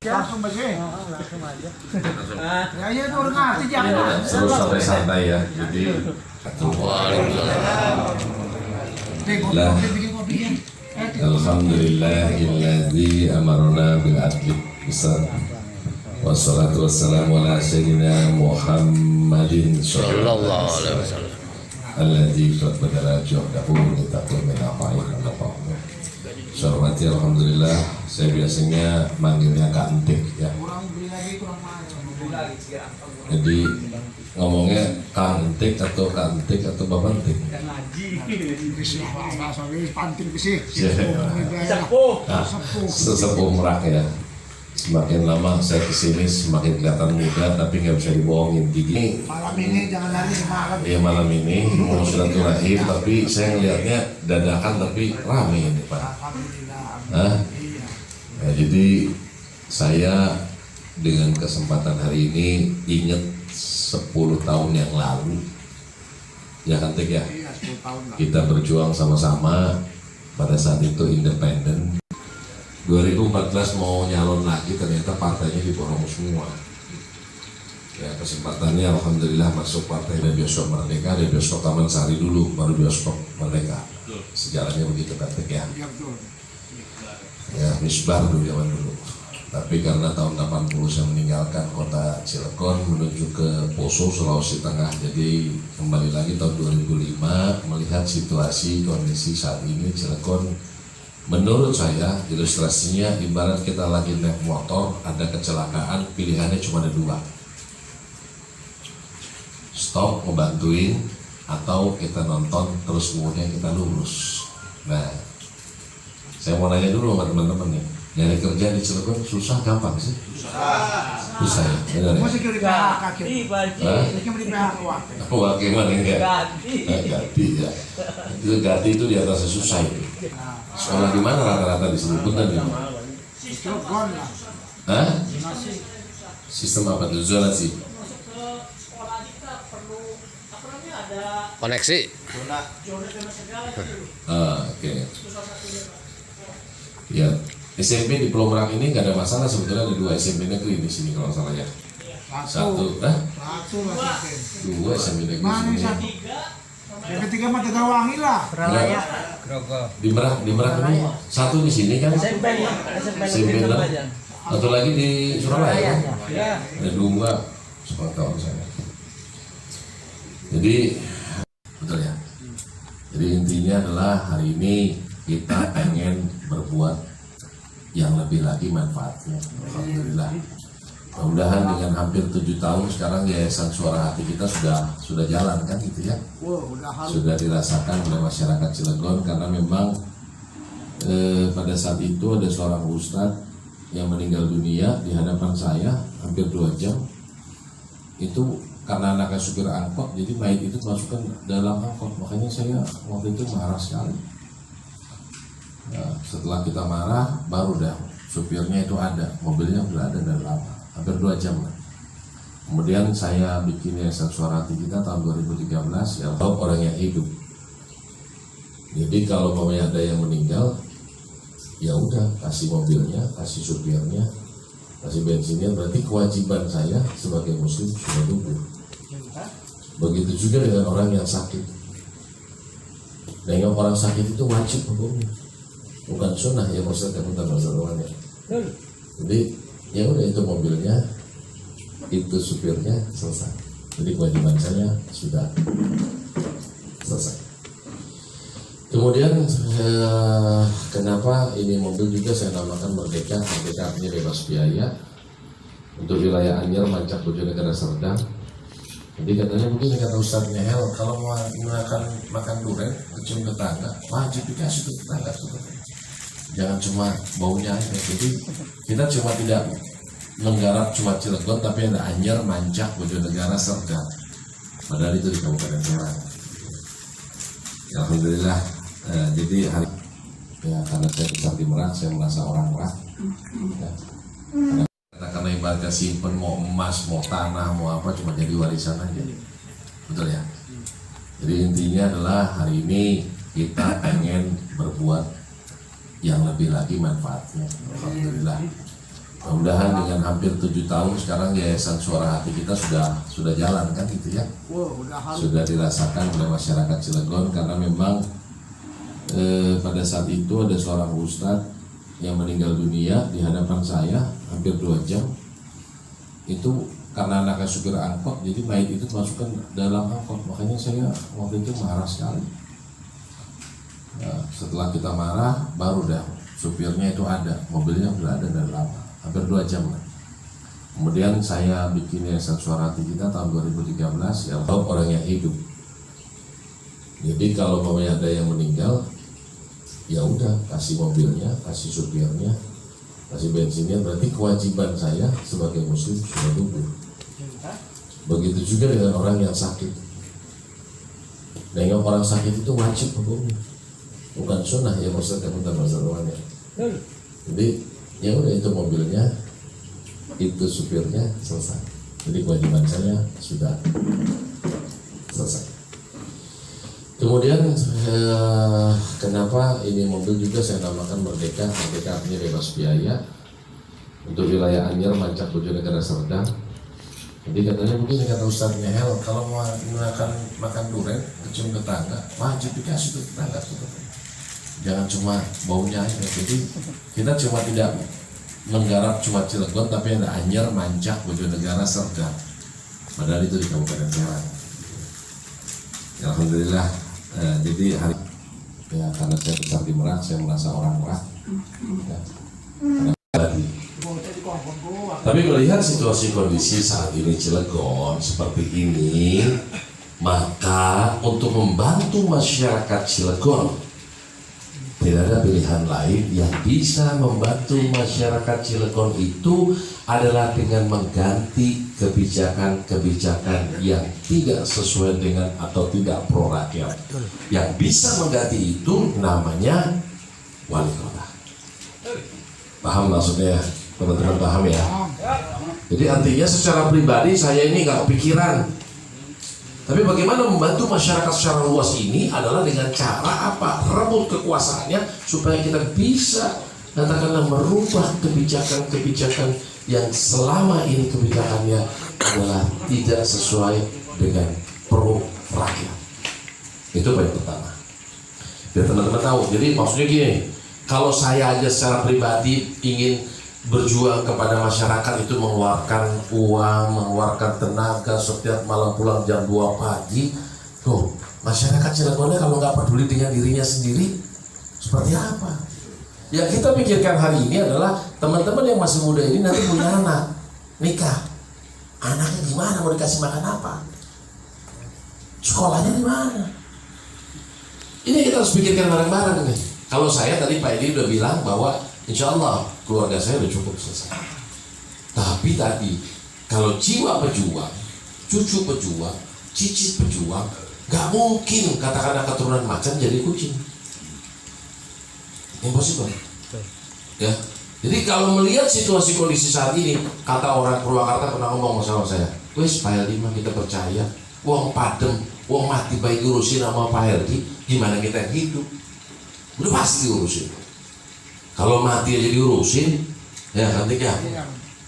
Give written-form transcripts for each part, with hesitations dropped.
Langsung aja. Langsung aja. Ya itu udah ngerti jangan. Terus sampai santai ya. Jadi Alhamdulillahilladzi amarna bil adli besar. Wassalatu wassalamu ala sayyidina Muhammadin sallallahu alaihi wasallam. Alladzi qad badara juhdahu litaqul min afa'il Allah. Hormati alhamdulillah, saya biasanya manggilnya Kak Entik ya. Jadi ngomongnya Kak Entik atau Kak Entik atau Bapak Entik. Sesepuh Merak ya. Semakin lama saya kesini semakin kelihatan muda tapi nggak bisa dibohongin gigi. Malam ini jangan lari malam. Iya malam ini mau silaturahim tapi saya ngelihatnya dadakan tapi rame ini Pak. Hah? Ya, jadi saya dengan kesempatan hari ini ingat 10 tahun yang lalu ya kan Tik ya, kita berjuang sama-sama pada saat itu independen. 2014 mau nyalon lagi ternyata partainya diborong semua. Ya kesempatannya alhamdulillah masuk partai dan bioskop Merdeka, dari bioskop Taman Sari dulu baru bioskop Merdeka. Sejarahnya begitu kan Tik ya. Ya Misbar dulu zaman dulu. Tapi karena tahun 80 saya meninggalkan kota Cilegon menuju ke Poso, Sulawesi Tengah. Jadi kembali lagi tahun 2005 melihat situasi kondisi saat ini Cilegon. Menurut saya ilustrasinya ibarat kita lagi naik motor, ada kecelakaan, pilihannya cuma ada dua. Stop, ngebantuin, atau kita nonton terus kemudian kita lurus. Nah, saya mau nanya dulu sama teman-teman nih, nyari kerja di Cilegon susah gampang sih? Susah ya? Benar ya? Masih kiri kaki. Ini di PHK. Wah, gimana enggak? Ganti ya. Itu ganti itu di atasnya susah itu. Sekolah di mana rata-rata di sini? Benar ya? Cilegon lah. Hah? Sistem apa tuh? Zonasi? Koneksi. Oke. Ya, SMP di Pulau Merak ini nggak ada masalah, sebetulnya ada 2 SMP negeri di sini kalau salah ya. Satu lah. Dua SMP negeri Mana sini. satu? Yang ketiga mah Tegawangi lah. Enggak. Di Merak ini satu di sini kan. SMP lah. Satu lagi di Surabaya. Ada 2 sepengetahuan saya. Jadi betul ya. Jadi intinya adalah hari ini kita pengen berbuat yang lebih lagi manfaatnya. Alhamdulillah. Mudah-mudahan dengan hampir 7 tahun sekarang Yayasan Suara Hati kita sudah jalan kan gitu ya. Sudah dirasakan oleh masyarakat Cilegon karena memang pada saat itu ada seorang ustadz yang meninggal dunia di hadapan saya hampir 2 jam. Itu karena anaknya supir angkot, jadi mayat itu masukkan dalam angkot. Makanya saya waktu itu marah sekali. Nah, setelah kita marah, baru dah supirnya itu ada, mobilnya sudah ada dari lama, hampir 2 jam lah. Kemudian saya bikin Yayasan Suara Hati kita tahun 2013, ya orang yang hidup. Jadi kalau mau ada yang meninggal, ya udah kasih mobilnya, kasih supirnya, kasih bensinnya, berarti kewajiban saya sebagai muslim sudah gugur. Begitu juga dengan orang yang sakit. Dengan orang sakit itu wajib hukumnya, bukan sunnah ya Ustaz ya, bukan masalahnya. Jadi ya udah itu mobilnya, itu supirnya, selesai. Jadi kewajiban saya sudah selesai. Kemudian kenapa ini mobil juga saya namakan Merdeka? Merdeka artinya bebas biaya untuk wilayah Anyer, Mancak, Bojonegara, Serdang. Jadi katanya begini kata Ustadz Nyehel, kalau mau makan durian kecium tetangga, wajib dikasih ke tetangga. Jangan cuma baunya aja. Jadi kita cuma tidak menggarap cuma Cilegon, tapi ada Anyer, Mancak, Bojonegara, Serdang. Padahal itu di Kabupaten Serang. Ya, alhamdulillah. Jadi hari ya karena saya besar di Merak, saya merasa orang Merak. Ya. Karena ibaratnya simpen mau emas, mau tanah, mau apa cuma jadi warisan aja. Betul ya? Jadi intinya adalah hari ini kita pengen berbuat yang lebih lagi manfaatnya. Alhamdulillah. Mudah-mudahan dengan hampir 7 tahun sekarang Yayasan Suara Hati kita sudah jalan kan gitu ya. Sudah dirasakan oleh masyarakat Cilegon karena memang pada saat itu ada seorang ustadz yang meninggal dunia di hadapan saya hampir 2 jam. Itu karena anaknya supir angkot, jadi mayat itu masukkan dalam angkot. Makanya saya waktu itu marah sekali. Nah, setelah kita marah, baru dah supirnya itu ada, mobilnya sudah ada dari lama, hampir 2 jam. Kemudian saya bikin Yayasan Suara Hati kita tahun 2013, yang help orang yang hidup. Jadi kalau mau ada yang meninggal, ya udah kasih mobilnya, kasih supirnya, kasih bensinnya. Berarti kewajiban saya sebagai muslim sudah gugur. Begitu juga dengan orang yang sakit. Nengok orang sakit itu wajib hukumnya, bukan sunnah ya Ustaz, bukan masalahnya. Jadi ya udah, itu mobilnya, itu supirnya, selesai. Jadi kewajiban saya sudah selesai. Kemudian kenapa ini mobil juga saya namakan Merdeka. Merdeka artinya bebas biaya untuk wilayah Anyer, Mancak, Bojonegara, Serdang. Jadi katanya begini kata Ustaz Nyehel, kalau mau makan durian kecium tetangga, wajib dikasih ke tetangga. Jangan cuma baunya aja. Jadi kita cuma tidak menggarap cuma Cilegon, tapi ada Anyer, Mancak, Bojonegara, Serdang. Padahal itu di Kabupaten Serang. Alhamdulillah. Jadi hari ya, karena saya besar di Merak, saya merasa orang Merak. Tapi melihat situasi kondisi saat ini Cilegon seperti ini, maka untuk membantu masyarakat Cilegon, tidak ada pilihan lain yang bisa membantu masyarakat Cilegon itu adalah dengan mengganti kebijakan-kebijakan yang tidak sesuai dengan atau tidak pro rakyat. Yang bisa mengganti itu namanya wali kota. Paham maksudnya? Teman-teman paham ya? Jadi artinya secara pribadi saya ini nggak kepikiran. Tapi bagaimana membantu masyarakat secara luas ini adalah dengan cara apa? Rebut kekuasaannya supaya kita bisa katakanlah merubah kebijakan-kebijakan yang selama ini kebijakannya adalah tidak sesuai dengan pro rakyat. Itu poin pertama. Biar teman-teman tahu. Jadi maksudnya gini, kalau saya aja secara pribadi ingin berjuang kepada masyarakat itu mengeluarkan uang, mengeluarkan tenaga, setiap malam pulang jam 2 pagi. Tuh, masyarakat Cilegonnya kalau nggak peduli dengan dirinya sendiri, seperti apa? Yang kita pikirkan hari ini adalah teman-teman yang masih muda ini nanti punya anak, nikah. Anaknya gimana, mau dikasih makan apa? Sekolahnya di mana? Ini kita harus pikirkan bareng-bareng nih. Kalau saya tadi Pak Edi udah bilang bahwa insya Allah keluarga saya udah cukup selesai. Tapi tadi kalau jiwa pejuang, cucu pejuang, cicit pejuang, gak mungkin katakanlah keturunan macan jadi kucing. Impossible. Ya. Jadi kalau melihat situasi kondisi saat ini, kata orang Purwakarta pernah ngomong sama saya, wes Pak Heldi mah kita percaya, wong padem, wong mati baik urusin sama Pak Heldi, gimana kita hidup? Udah pasti urusin. Kalau mati aja diurusin, ya nanti ya.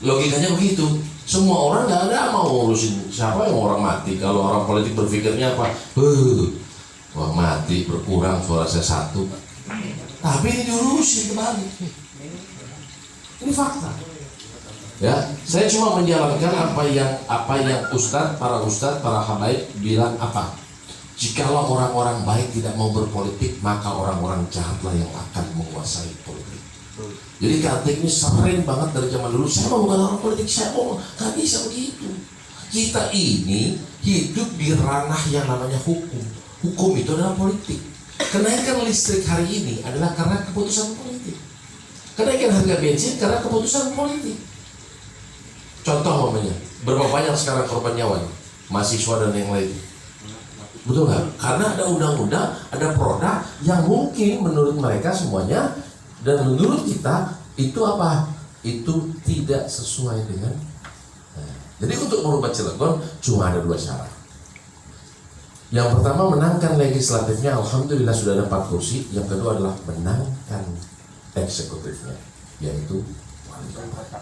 Logikanya begitu. Semua orang nggak ada mau urusin siapa yang orang mati. Kalau orang politik berpikirnya apa? Wah mati berkurang suara saya 1. Tapi ini diurusin kembali. Ini fakta. Ya, saya cuma menjalankan apa yang para ustadz, para habaib bilang apa. Jikalau orang-orang baik tidak mau berpolitik, maka orang-orang jahatlah yang akan menguasai politik. Jadi Kaltek ini sering banget dari zaman dulu, saya mau bukan orang politik, saya mau, gak bisa begitu. Kita ini hidup di ranah yang namanya hukum. Hukum itu adalah politik. Kenaikan listrik hari ini adalah karena keputusan politik. Kenaikan harga bensin karena keputusan politik. Contoh namanya, berapa banyak sekarang korban nyawa, mahasiswa dan yang lain. Betul nggak? Karena ada undang-undang, ada produk yang mungkin menurut mereka semuanya dan menurut kita itu apa? Itu tidak sesuai dengan. Jadi untuk merubah Cilegon cuma ada 2 syarat. Yang pertama menangkan legislatifnya, alhamdulillah sudah ada 4 kursi. Yang kedua adalah menangkan eksekutifnya, yaitu wali kota.